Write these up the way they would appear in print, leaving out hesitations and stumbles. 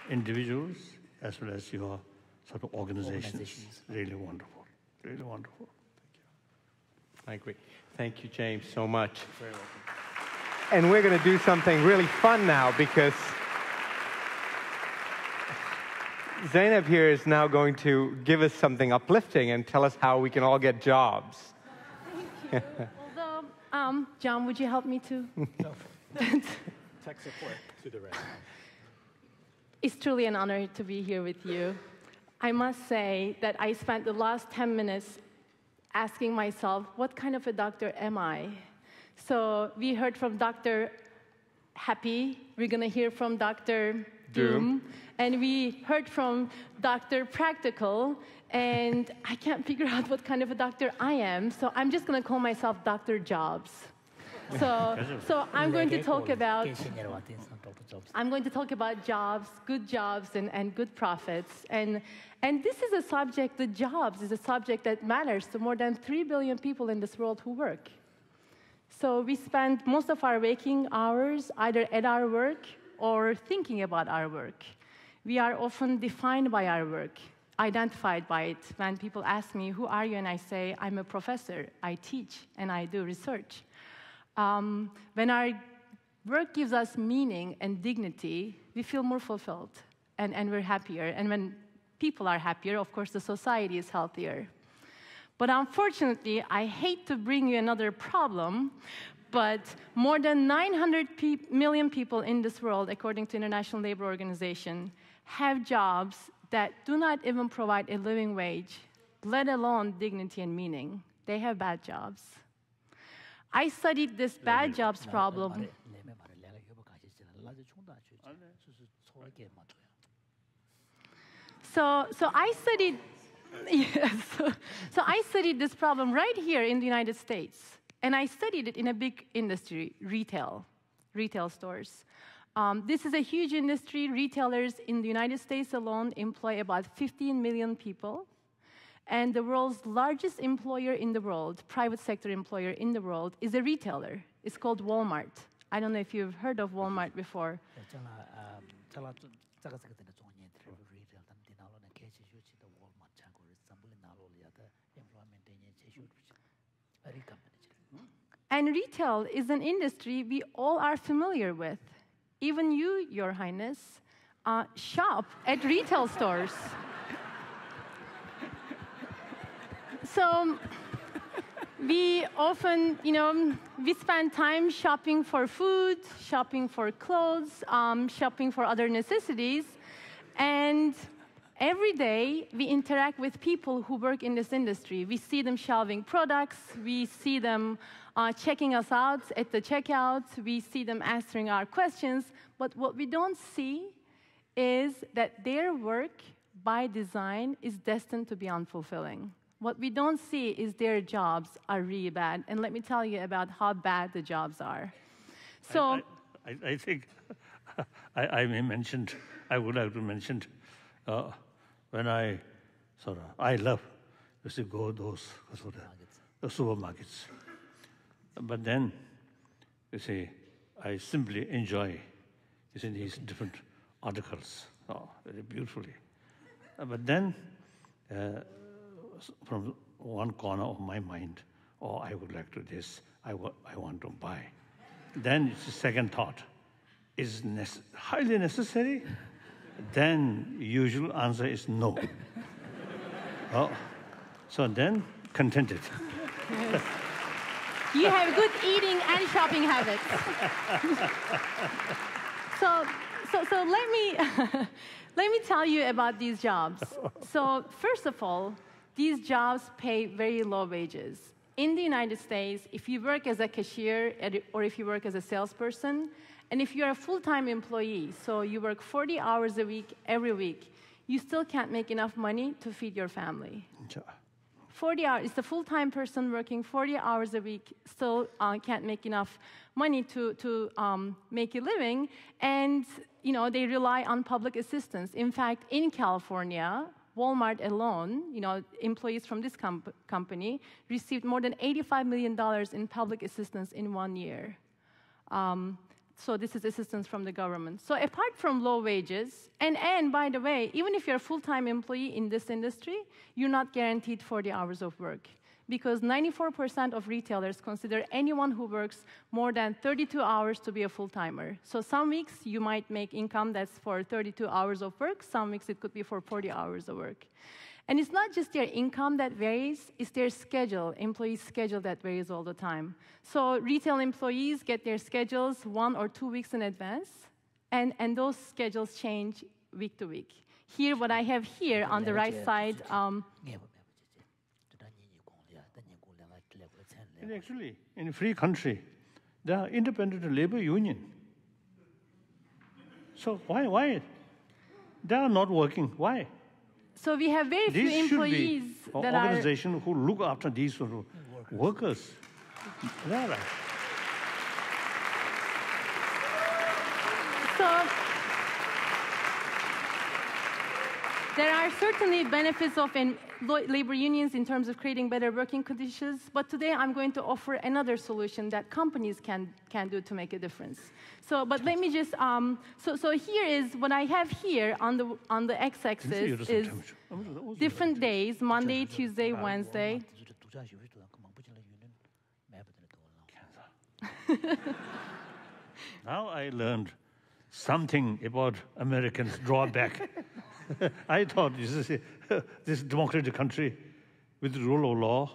individuals as well as your sort of organizations. Really wonderful. Really wonderful. Thank you. I agree. Thank you, James, so much. Very welcome. And we're going to do something really fun now, because Zeynep here is now going to give us something uplifting and tell us how we can all get jobs. Thank you. Although, John, would you help me too? No. Tech support to the rest. It's truly an honor to be here with you. I must say that I spent the last 10 minutes asking myself, what kind of a doctor am I? So we heard from Dr. Happy, we're going to hear from Dr. Doom, and we heard from Dr. Practical, and I can't figure out what kind of a doctor I am, so I'm just going to call myself Dr. Jobs. So I'm going to talk about jobs, good jobs, and good profits. And this is a subject, the jobs is a subject that matters to more than 3 billion people in this world who work. So we spend most of our waking hours either at our work or thinking about our work. We are often defined by our work, identified by it. When people ask me, who are you? And I say, I'm a professor, I teach, and I do research. When our work gives us meaning and dignity, we feel more fulfilled, and we're happier. And when people are happier, of course, the society is healthier. But unfortunately, I hate to bring you another problem, but more than 900 million people in this world, according to International Labour Organization, have jobs that do not even provide a living wage, let alone dignity and meaning. They have bad jobs. I studied this bad jobs problem. So I studied, yes. So I studied this problem right here in the United States, and I studied it in a big industry, retail stores. This is a huge industry. Retailers in the United States alone employ about 15 million people. And the world's largest employer in the world, private sector employer in the world, is a retailer. It's called Walmart. I don't know if you've heard of Walmart before. And retail is an industry we all are familiar with. Even you, Your Highness, shop at retail stores. So we often, we spend time shopping for food, shopping for clothes, shopping for other necessities, and every day we interact with people who work in this industry. We see them shelving products, we see them checking us out at the checkout, we see them answering our questions, but what we don't see is that their work by design is destined to be unfulfilling. What we don't see is their jobs are really bad. And let me tell you about how bad the jobs are. So I think I would like to mention when I love to go those the supermarkets. But then, you see, I simply enjoy these different articles very beautifully. But then, from one corner of my mind, I would like to this, I want to buy. Then it's the second thought, is highly necessary? Then usual answer is no. So then, contented. Yes. You have good eating and shopping habits. So let me tell you about these jobs. So first of all, these jobs pay very low wages. In the United States, if you work as a cashier or if you work as a salesperson, and if you're a full-time employee, so you work 40 hours a week, every week, you still can't make enough money to feed your family. 40 hours, it's a full-time person working 40 hours a week, still can't make enough money to make a living, and they rely on public assistance. In fact, in California, Walmart alone, employees from this company received more than $85 million in public assistance in 1 year. So this is assistance from the government. So apart from low wages, and by the way, even if you're a full-time employee in this industry, you're not guaranteed 40 hours of work, because 94% of retailers consider anyone who works more than 32 hours to be a full-timer. So some weeks you might make income that's for 32 hours of work, some weeks it could be for 40 hours of work. And it's not just their income that varies, it's their schedule, employees' schedule that varies all the time. So retail employees get their schedules 1 or 2 weeks in advance, and those schedules change week to week. Here, what I have here on the right side, and actually, in a free country, there are independent labor union. So why? They are not working. Why? so we have very few These should employees be an that are... organization who look after these sort of workers. Yeah, right. So there are certainly benefits of labor unions in terms of creating better working conditions, but today I'm going to offer another solution that companies can do to make a difference. So, but let me just, so here is, what I have here on the x-axis is different days, Monday, Tuesday, Wednesday. Now I learned something about Americans' drawback. I thought this democratic country with the rule of law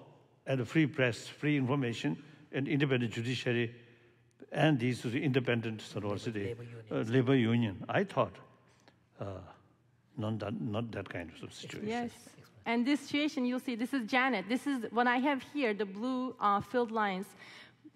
and a free press, free information, and independent judiciary, and these independent labor union. I thought not that kind of situation. Yes. And this situation, you'll see, this is Janet. This is what I have here, the blue filled lines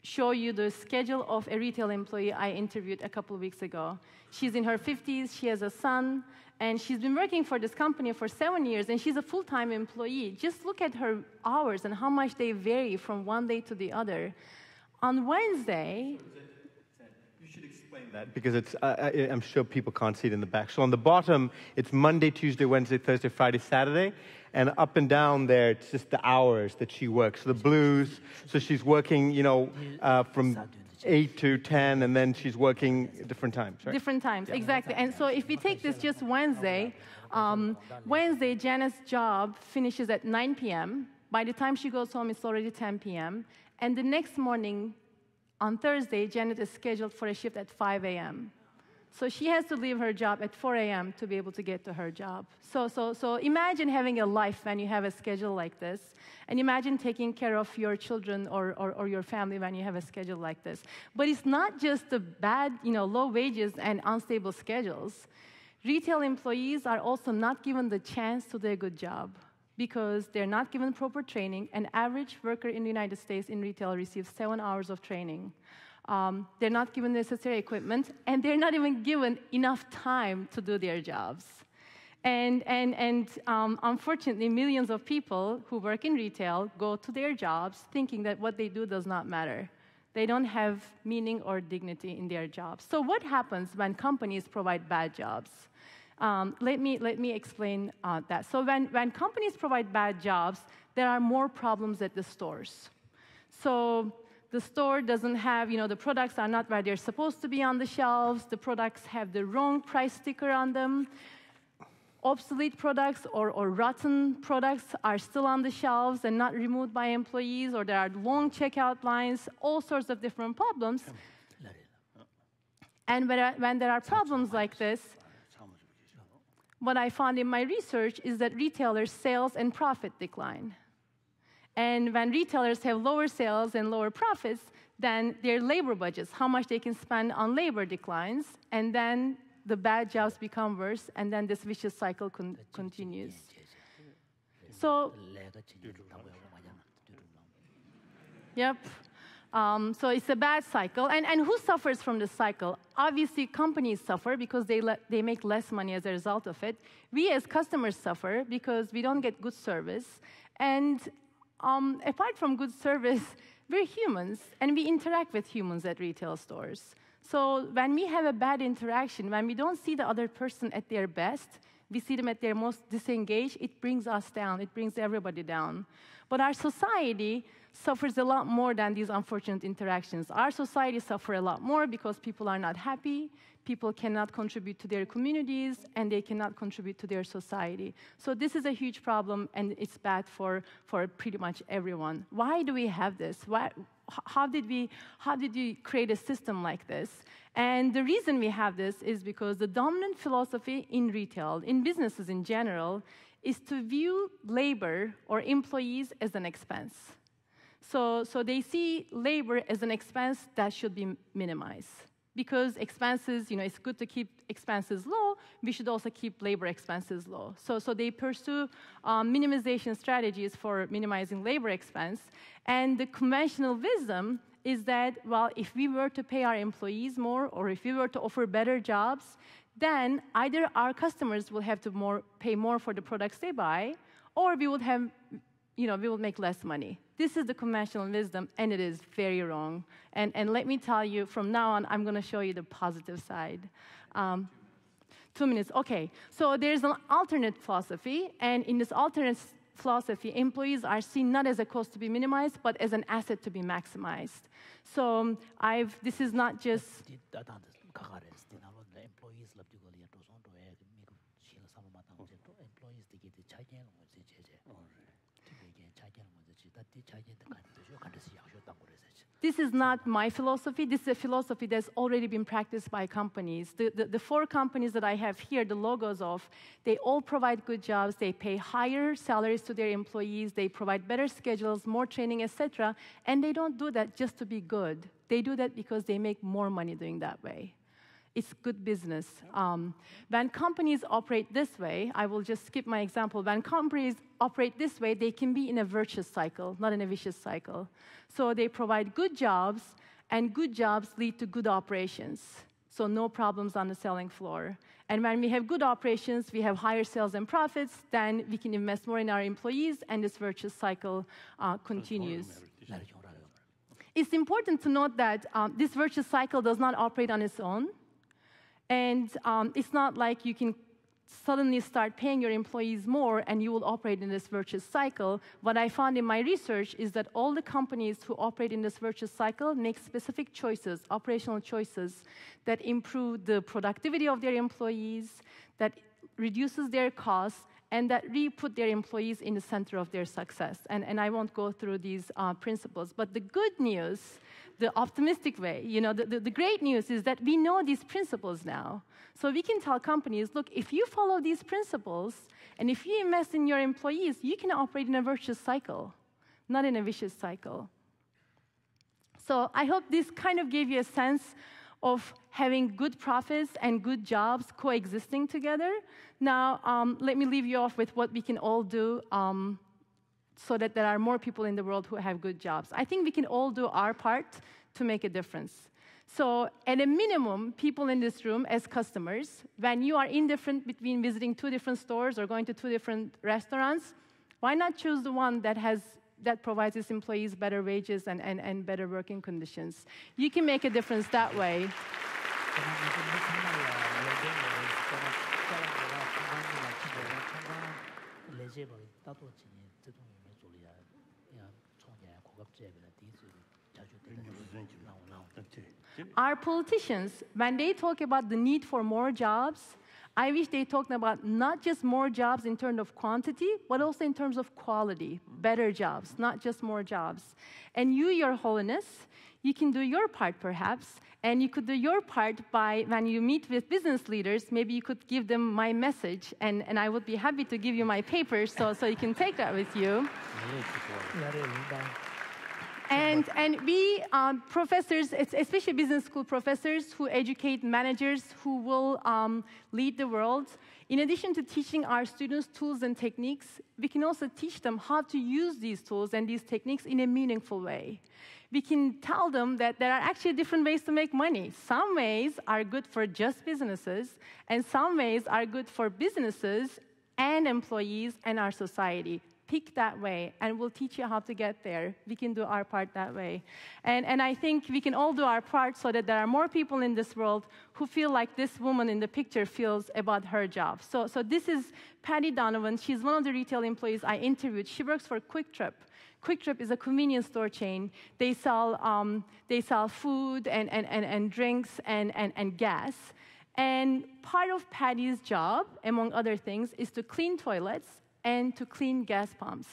show you the schedule of a retail employee I interviewed a couple of weeks ago. She's in her 50s, she has a son, and she's been working for this company for 7 years, and she's a full-time employee. Just look at her hours and how much they vary from one day to the other. On Wednesday... You should explain that, because it's, I'm sure people can't see it in the back. So on the bottom, it's Monday, Tuesday, Wednesday, Thursday, Friday, Saturday. And up and down there, it's just the hours that she works. So the blues, so she's working, from 8 to 10, and then she's working different times, right? Different times, exactly. And so if we take this just Wednesday, Wednesday, Janet's job finishes at 9 p.m. By the time she goes home, it's already 10 p.m. And the next morning, on Thursday, Janet is scheduled for a shift at 5 a.m. So she has to leave her job at 4 a.m. to be able to get to her job. So imagine having a life when you have a schedule like this. And imagine taking care of your children or your family when you have a schedule like this. But it's not just the bad, low wages and unstable schedules. Retail employees are also not given the chance to do a good job because they're not given proper training. An average worker in the United States in retail receives 7 hours of training. They're not given necessary equipment, and they're not even given enough time to do their jobs. And unfortunately, millions of people who work in retail go to their jobs thinking that what they do does not matter. They don't have meaning or dignity in their jobs. So what happens when companies provide bad jobs? Let me explain that. So when companies provide bad jobs, there are more problems at the stores. So the store doesn't have, the products are not where they're supposed to be on the shelves. The products have the wrong price sticker on them. Obsolete products or rotten products are still on the shelves and not removed by employees, or there are long checkout lines, all sorts of different problems. And when there are problems like this, what I found in my research is that retailers' sales and profit decline. And when retailers have lower sales and lower profits, then their labor budgets, how much they can spend on labor, declines, and then the bad jobs become worse, and then this vicious cycle continues. So, yep. So it's a bad cycle. And who suffers from this cycle? Obviously, companies suffer because they make less money as a result of it. We as customers suffer because we don't get good service. And apart from good service, we're humans, and we interact with humans at retail stores. So when we have a bad interaction, when we don't see the other person at their best, We see them at their most disengaged. It brings us down. It brings everybody down. But our society suffers a lot more than these unfortunate interactions. Our society suffers a lot more because people are not happy, people cannot contribute to their communities, and they cannot contribute to their society. So this is a huge problem, and it's bad for pretty much everyone. Why do we have this? How did we create a system like this? And the reason we have this is because the dominant philosophy in retail, in businesses in general, is to view labor or employees as an expense. So they see labor as an expense that should be minimized. Because expenses, it's good to keep expenses low, we should also keep labor expenses low. So they pursue minimization strategies for minimizing labor expense. And the conventional wisdom is that, well, if we were to pay our employees more, or if we were to offer better jobs, then either our customers will have to pay more for the products they buy, or we would have, we will make less money. This is the conventional wisdom, and it is very wrong. And let me tell you, from now on, I'm going to show you the positive side. 2 minutes, okay. So there's an alternate philosophy, and in this alternate philosophy, employees are seen not as a cost to be minimized, but as an asset to be maximized. So this is not just... This is not my philosophy. This is a philosophy that's already been practiced by companies. The 4 companies that I have here, the logos of, they all provide good jobs. They pay higher salaries to their employees. They provide better schedules, more training, etc. And they don't do that just to be good. They do that because they make more money doing that way. It's good business. When companies operate this way, I will just skip my example. When companies operate this way, they can be in a virtuous cycle, not in a vicious cycle. So they provide good jobs, and good jobs lead to good operations. So no problems on the selling floor. And when we have good operations, we have higher sales and profits, then we can invest more in our employees, and this virtuous cycle continues. It's important to note that this virtuous cycle does not operate on its own. And it's not like you can suddenly start paying your employees more and you will operate in this virtuous cycle. What I found in my research is that all the companies who operate in this virtuous cycle make specific choices, operational choices, that improve the productivity of their employees, that reduces their costs, and that re-put their employees in the center of their success. And I won't go through these principles. But the good news, the optimistic way, the great news is that we know these principles now. So we can tell companies, look, if you follow these principles, and if you invest in your employees, you can operate in a virtuous cycle, not in a vicious cycle. So I hope this kind of gave you a sense of having good profits and good jobs coexisting together. Now, let me leave you off with what we can all do so that there are more people in the world who have good jobs. I think we can all do our part to make a difference. So at a minimum, people in this room as customers, when you are indifferent between visiting 2 different stores or going to 2 different restaurants, why not choose the one that provides its employees better wages and better working conditions? You can make a difference that way. Our politicians, when they talk about the need for more jobs, I wish they talked about not just more jobs in terms of quantity, but also in terms of quality, better jobs, not just more jobs. And you, Your Holiness, you can do your part, perhaps, and you could do your part by, when you meet with business leaders, maybe you could give them my message, and I would be happy to give you my papers so you can take that with you. And we, professors, especially business school professors who educate managers who will lead the world, in addition to teaching our students tools and techniques, we can also teach them how to use these tools and these techniques in a meaningful way. We can tell them that there are actually different ways to make money. Some ways are good for just businesses, and some ways are good for businesses and employees and our society. Pick that way, and we'll teach you how to get there. We can do our part that way. And I think we can all do our part so that there are more people in this world who feel like this woman in the picture feels about her job. So this is Patty Donovan. She's one of the retail employees I interviewed. She works for Quick Trip. Quick Trip is a convenience store chain. They sell food and drinks and gas. And part of Patty's job, among other things, is to clean toilets and to clean gas pumps.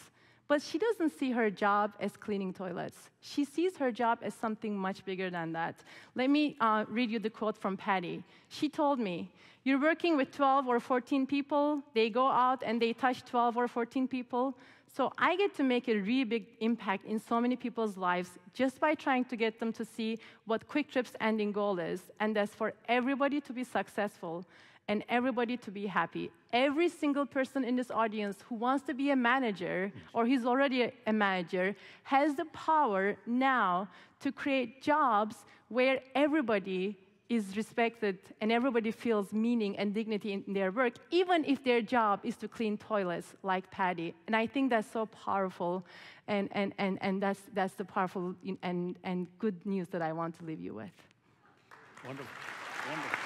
But she doesn't see her job as cleaning toilets. She sees her job as something much bigger than that. Let me read you the quote from Patty. She told me, "You're working with 12 or 14 people. They go out and they touch 12 or 14 people. So I get to make a really big impact in so many people's lives just by trying to get them to see what Quick Trip's ending goal is, and that's for everybody to be successful and everybody to be happy." Every single person in this audience who wants to be a manager, or who's already a manager, has the power now to create jobs where everybody is respected and everybody feels meaning and dignity in their work, even if their job is to clean toilets like Patty. And I think that's so powerful, and that's the powerful and good news that I want to leave you with. Wonderful. Wonderful.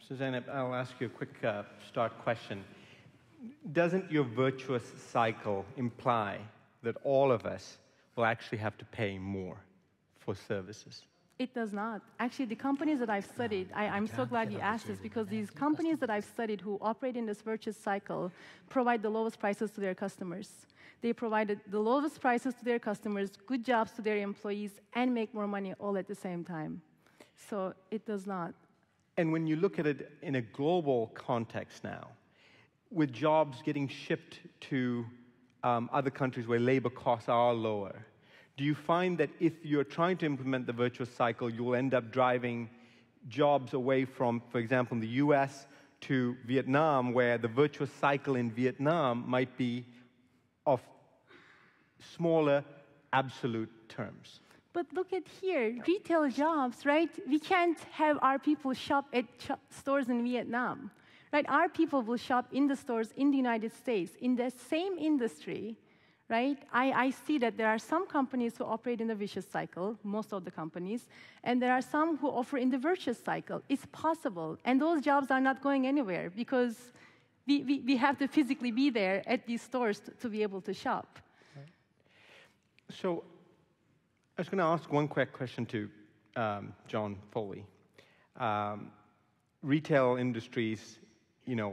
So Zeynep, I'll ask you a quick start question. Doesn't your virtuous cycle imply that all of us will actually have to pay more for services? It does not. Actually, the companies that I've studied, I'm so glad you asked this, because these companies that I've studied who operate in this virtuous cycle provide the lowest prices to their customers. They provided the lowest prices to their customers, good jobs to their employees, and make more money all at the same time. So it does not. And when you look at it in a global context now, with jobs getting shipped to other countries where labor costs are lower, do you find that if you're trying to implement the virtuous cycle, you will end up driving jobs away from, for example, in the US to Vietnam, where the virtuous cycle in Vietnam might be of smaller absolute terms? But look at here, retail jobs, right? We can't have our people shop at stores in Vietnam, right? Our people will shop in the stores in the United States, in the same industry, right? I see that there are some companies who operate in the vicious cycle, most of the companies, and there are some who offer in the virtuous cycle. It's possible, and those jobs are not going anywhere because we have to physically be there at these stores to be able to shop. Right. So I was going to ask one quick question to John Foley. Retail industries,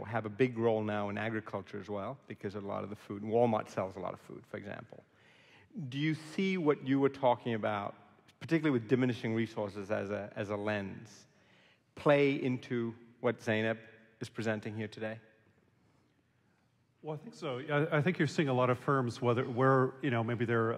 have a big role now in agriculture as well, because a lot of the food, Walmart sells a lot of food, for example. Do you see what you were talking about, particularly with diminishing resources as a lens, play into what Zeynep is presenting here today? Well, I think so. I think you're seeing a lot of firms, where maybe they're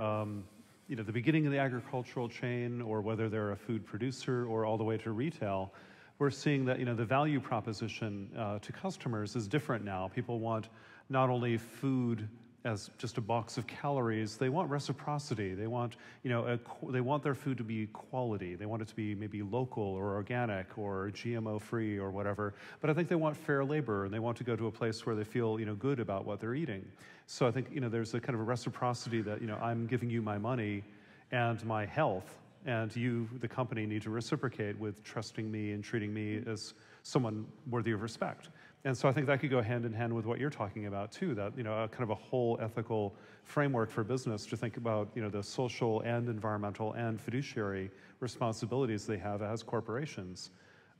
the beginning of the agricultural chain, or whether they're a food producer, or all the way to retail. We're seeing that the value proposition to customers is different now. People want not only food as just a box of calories, they want reciprocity. They want they want their food to be quality. They want it to be maybe local or organic or GMO-free or whatever. But I think they want fair labor, and they want to go to a place where they feel good about what they're eating. So I think there's a kind of a reciprocity that I'm giving you my money and my health, and you, the company, need to reciprocate with trusting me and treating me as someone worthy of respect. And so I think that could go hand in hand with what you're talking about too, that a kind of a whole ethical framework for business to think about the social and environmental and fiduciary responsibilities they have as corporations.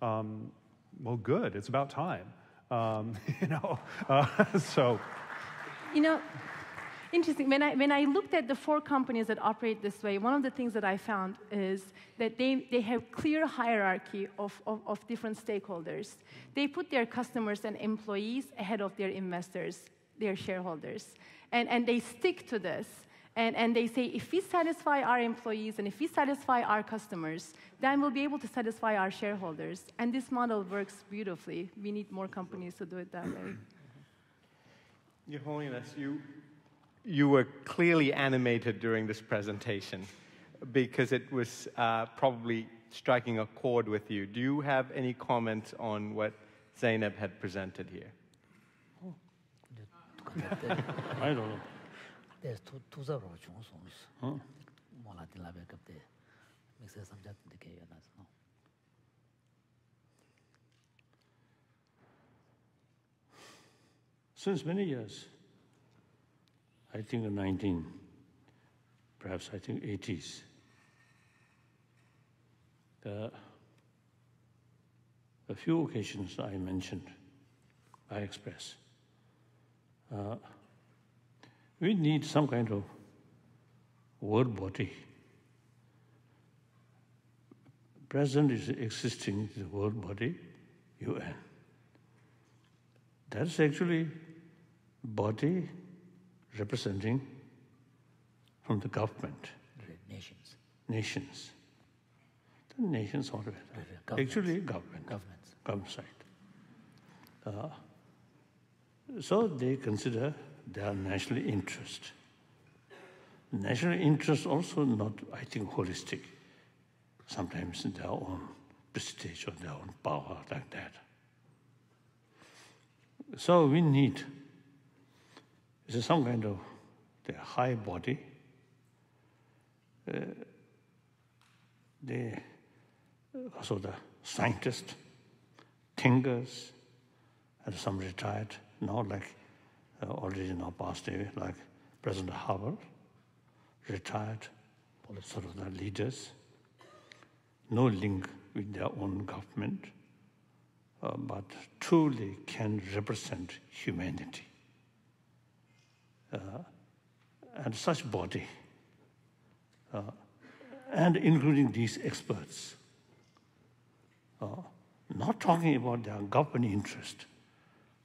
Well, good. It's about time. So. Interesting. When I looked at the 4 companies that operate this way, one of the things that I found is that they have clear hierarchy of different stakeholders. They put their customers and employees ahead of their investors, their shareholders. And they stick to this. And they say, if we satisfy our employees and if we satisfy our customers, then we'll be able to satisfy our shareholders. And this model works beautifully. We need more companies to do it that way. Your Holiness, you were clearly animated during this presentation because it was probably striking a chord with you. Do you have any comments on what Zeynep had presented here? I don't know. There's two several songs. Since many years, I think perhaps I think 80s, a few occasions I mentioned, I express, we need some kind of word body. Present is existing the word body, UN. That's actually body representing from the government. Nations. Nations. The nations are actually government. Government side. So they consider their national interest. National interest also not, I think, holistic. Sometimes their own prestige or their own power like that. So we need some kind of the high body. Also the scientists, thinkers, and some retired, now like already now passed away, like President Harvard, retired, sort of the leaders, no link with their own government, but truly can represent humanity. And such body, and including these experts, not talking about their government interest,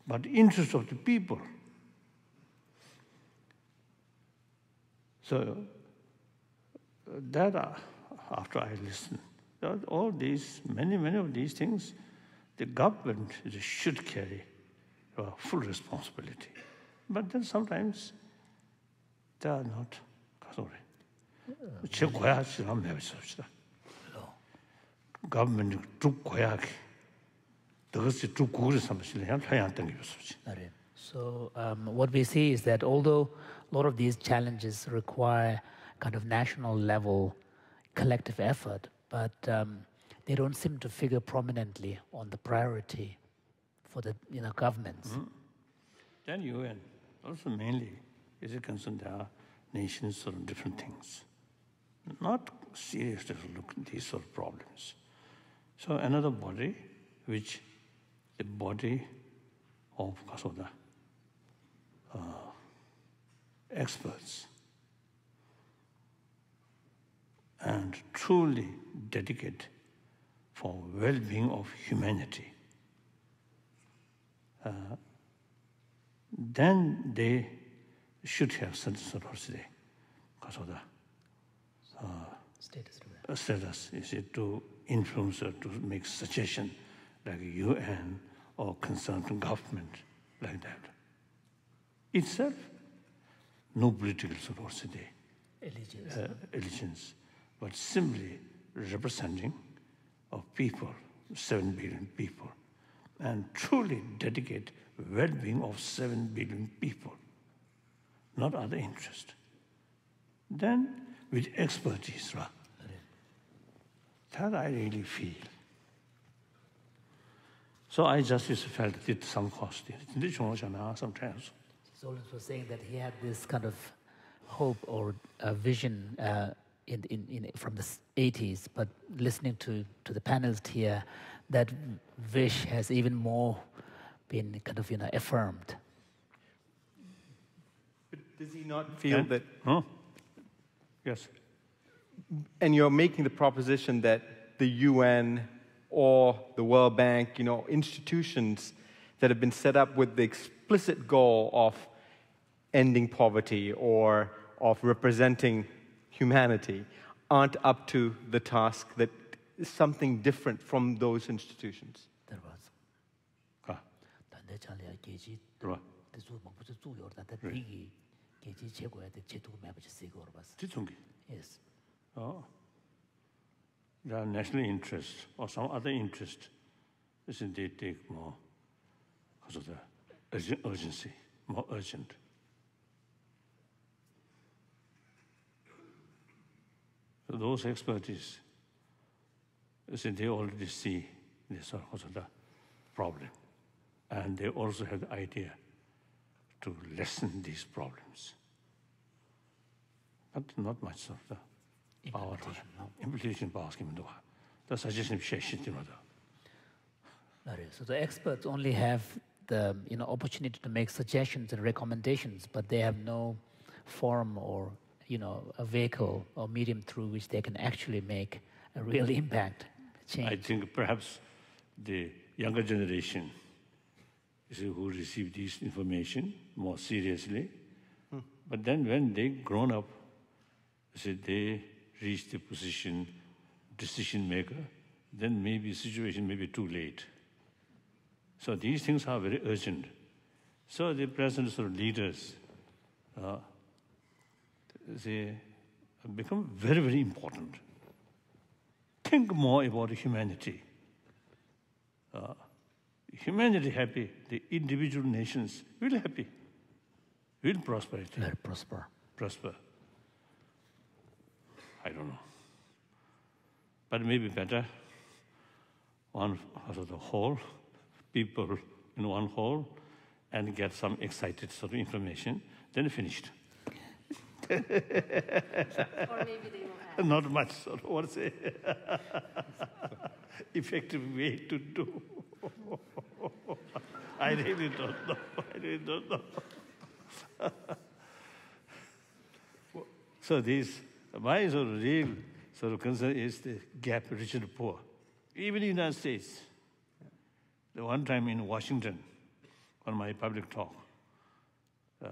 but interest of the people. So that after I listened, all these, many of these things, the government should carry full responsibility. But then sometimes they are not. 제 고야지 한번 해보십시다. government 쭉 고야게. 그것이 쭉 구글에 삼으시려면 해야 되는 것이지. So what we see is that although a lot of these challenges require kind of national level collective effort, but they don't seem to figure prominently on the priority for the governments. Then UN also mainly is concerned their nations or different things. Not serious to look at these sort of problems. So another body, which the body of the experts and truly dedicated for well-being of humanity, then they should have some sort of status is it to influence or to make suggestion like UN or concerned government like that. Itself, no political allegiance, but simply representing of people, 7 billion people, and truly dedicate well-being of 7 billion people, not other interest. Then, with expertise, that I really feel. So I just felt it some cost. Sometimes. Solon was saying that he had this kind of hope or vision from the 80s, but listening to the panelists here, that wish has even more been kind of affirmed. But does he not feel that? Huh? Yes. And you're making the proposition that the UN or the World Bank, institutions that have been set up with the explicit goal of ending poverty or of representing humanity aren't up to the task, that is something different from those institutions. Yes. their national interest or some other interest, they take more because of the urgency, more urgent. So those expertise, they already see this was the problem. And they also have the idea to lessen these problems. But not much of the power. Implementation power. The suggestion So the experts only have the opportunity to make suggestions and recommendations, but they have no form or a vehicle or medium through which they can actually make a real impact, change. I think perhaps the younger generation who receive this information more seriously, but then when they grown up, they reach the position, decision maker, then maybe situation may be too late. So these things are very urgent. So the present sort of leaders, they become very, very important. Think more about humanity. Humanity happy, the individual nations will happy, will prosperity. Will prosper. Prosper. I don't know. But maybe better, one out of the whole, people in one hall, and get some excited sort of information, then finished. Or maybe they will have. Not much, sort of, what's it? Effective way to do. I really don't know. I really don't know. So my sort of real sort of concern is the gap rich and poor. Even in the United States. The one time in Washington, on my public talk,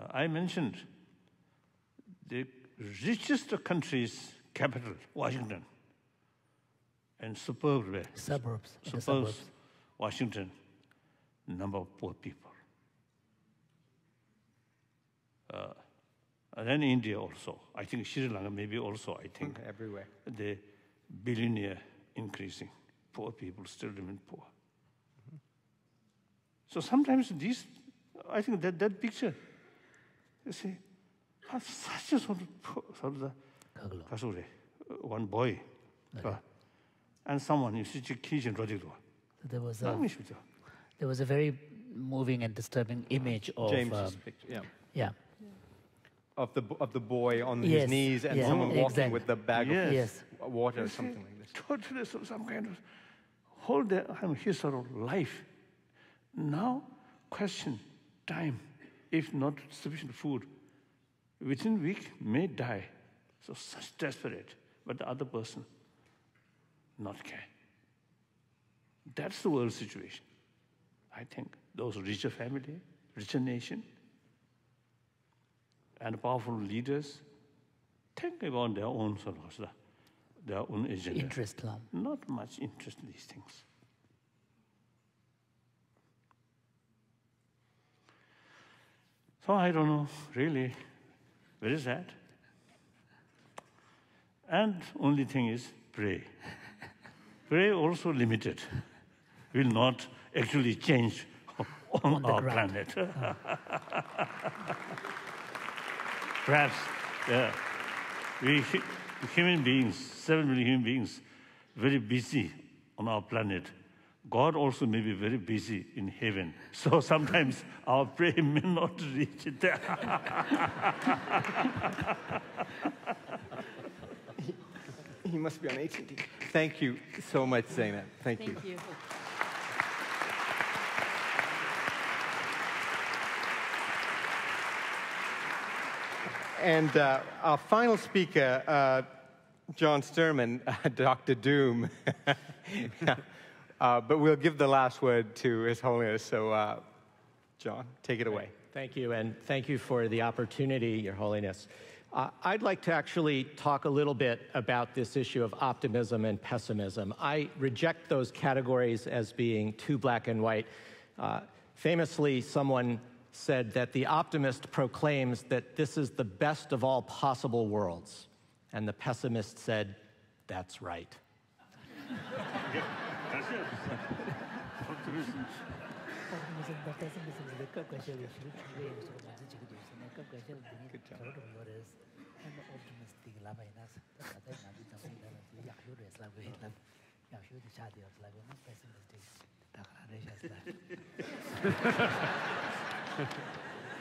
I mentioned the richest country's capital, Washington, and suburbs, Washington, number of poor people. And then India also. I think Sri Lanka maybe also, I think. Everywhere. The billionaire increasing. Poor people still remain poor. So sometimes I think that picture, you see, such a sort of one boy, and someone, you see, there was a very moving and disturbing image of James's picture. Yeah. Of the boy on his knees and someone walking with the bag of water or something like this. Totally some kind of whole his sort of life. Now, question time. If not sufficient food, within a week may die. So such desperate, but the other person not care. That's the world situation. I think those richer family, richer nation, and powerful leaders think about their own sort of their own agenda. Interest, not much interest in these things. So I don't know, really, where is that? And only thing is pray. Pray also limited. Will not actually change on our planet. Perhaps, we human beings, 7 million human beings, very busy on our planet. God also may be very busy in heaven. So sometimes our prayer may not reach there. He must be on AT&T. Thank you so much, Zeynep. Thank you. Thank you. And our final speaker, John Sterman, Dr. Doom. But we'll give the last word to His Holiness. So, John, take it away. Thank you, and thank you for the opportunity, Your Holiness. I'd like to actually talk a little bit about this issue of optimism and pessimism. I reject those categories as being too black and white. Famously, someone said that the optimist proclaims that this is the best of all possible worlds. And the pessimist said, "That's right."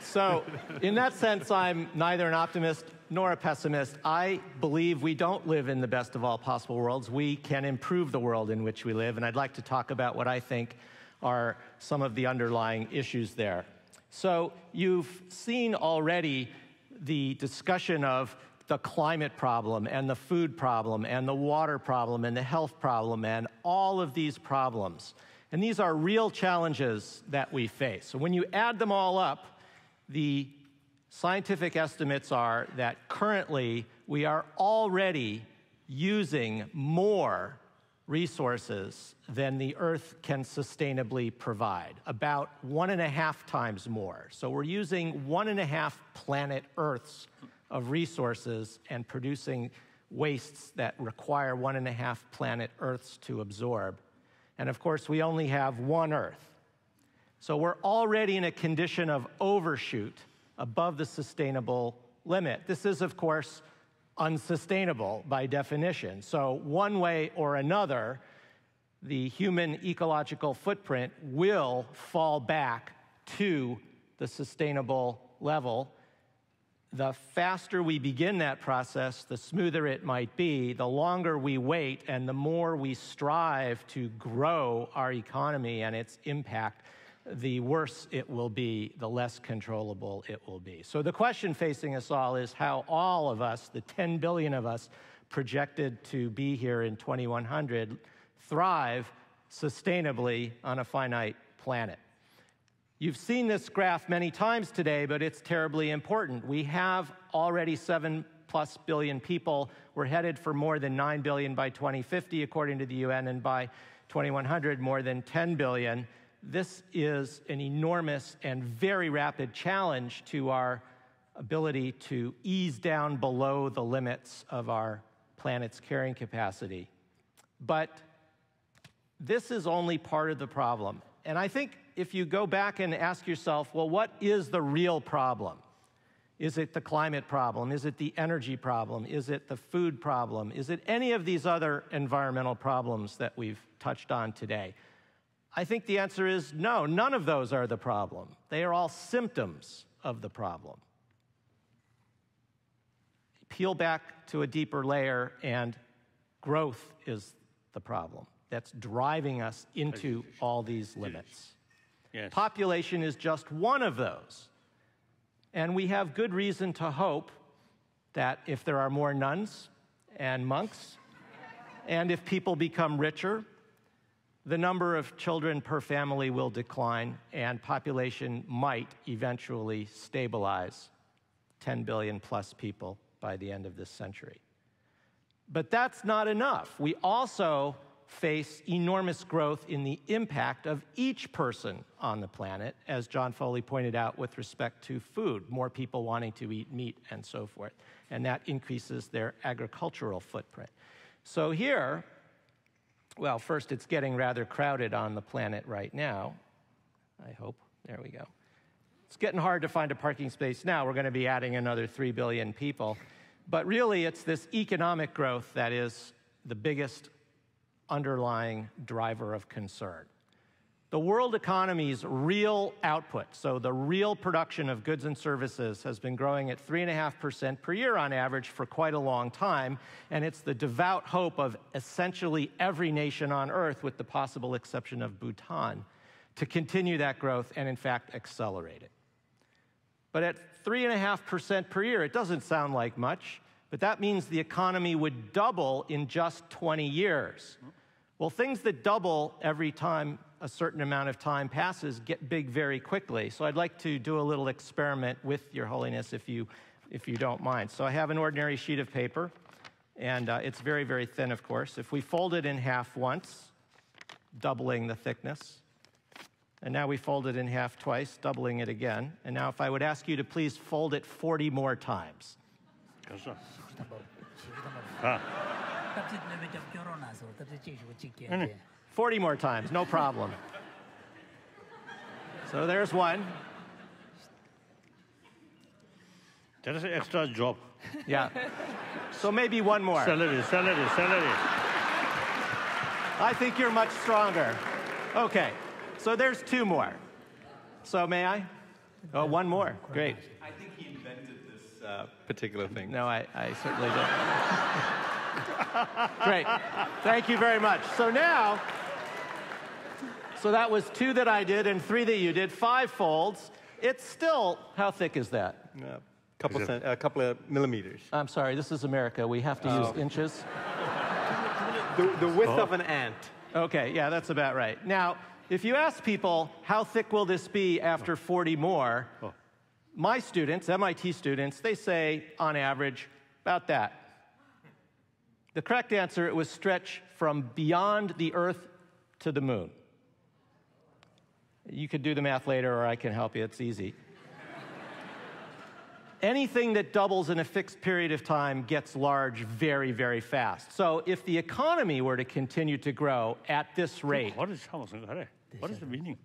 So, in that sense, I'm neither an optimist nor a pessimist. I believe we don't live in the best of all possible worlds. We can improve the world in which we live, and I'd like to talk about what I think are some of the underlying issues there. So, you've seen already the discussion of the climate problem and the food problem and the water problem and the health problem and all of these problems. And these are real challenges that we face. So when you add them all up, the scientific estimates are that currently we are already using more resources than the Earth can sustainably provide, about 1.5 times more. So we're using 1.5 planet Earths of resources and producing wastes that require 1.5 planet Earths to absorb. And of course, we only have one Earth. So we're already in a condition of overshoot above the sustainable limit. This is, of course, unsustainable by definition. So one way or another, the human ecological footprint will fall back to the sustainable level. The faster we begin that process, the smoother it might be. The longer we wait and the more we strive to grow our economy and its impact, the worse it will be, the less controllable it will be. So the question facing us all is how all of us, the 10 billion of us projected to be here in 2100, thrive sustainably on a finite planet. You've seen this graph many times today, but it's terribly important. We have already 7+ billion people. We're headed for more than 9 billion by 2050, according to the UN, and by 2100, more than 10 billion. This is an enormous and very rapid challenge to our ability to ease down below the limits of our planet's carrying capacity. But this is only part of the problem. And I think if you go back and ask yourself, well, what is the real problem? Is it the climate problem? Is it the energy problem? Is it the food problem? Is it any of these other environmental problems that we've touched on today? I think the answer is no, none of those are the problem. They are all symptoms of the problem. Peel back to a deeper layer, and growth is the problem that's driving us into all these limits. Yes. Population is just one of those. And we have good reason to hope that if there are more nuns and monks, and if people become richer, the number of children per family will decline, and population might eventually stabilize, 10 billion plus people by the end of this century. But that's not enough. We also face enormous growth in the impact of each person on the planet, as John Foley pointed out with respect to food, more people wanting to eat meat and so forth, and that increases their agricultural footprint. So here, well, first, it's getting rather crowded on the planet right now, I hope. There we go. It's getting hard to find a parking space now. We're going to be adding another 3 billion people. But really, it's this economic growth that is the biggest underlying driver of concern. The world economy's real output, so the real production of goods and services, has been growing at 3.5% per year on average for quite a long time, and it's the devout hope of essentially every nation on Earth, with the possible exception of Bhutan, to continue that growth and, in fact, accelerate it. But at 3.5% per year, it doesn't sound like much, but that means the economy would double in just 20 years. Well, things that double every time a certain amount of time passes get big very quickly. So I'd like to do a little experiment with Your Holiness, if you don't mind. So I have an ordinary sheet of paper, and it's very, very thin, of course. If we fold it in half once, doubling the thickness, and now we fold it in half twice, doubling it again. And now if I would ask you to please fold it 40 more times. 그래서 40 more times, no problem. So there's one. That is an extra job. Yeah. So maybe one more. Salary. I think you're much stronger. Okay. So there's 2 more. So may I? Oh, one more. Great. I think he invented this particular thing. No, I certainly don't. Great. Thank you very much. So now, so that was 2 that I did and 3 that you did, 5 folds. It's still, how thick is that? A couple of millimeters. I'm sorry, this is America. We have to use inches. The width of an ant. Okay, yeah, that's about right. Now, if you ask people, how thick will this be after 40 more? My students, MIT students, they say, on average, about that. The correct answer, it was stretch from beyond the Earth to the moon. You could do the math later, or I can help you. It's easy. Anything that doubles in a fixed period of time gets large very, very fast. So if the economy were to continue to grow at this rate... What is the meaning?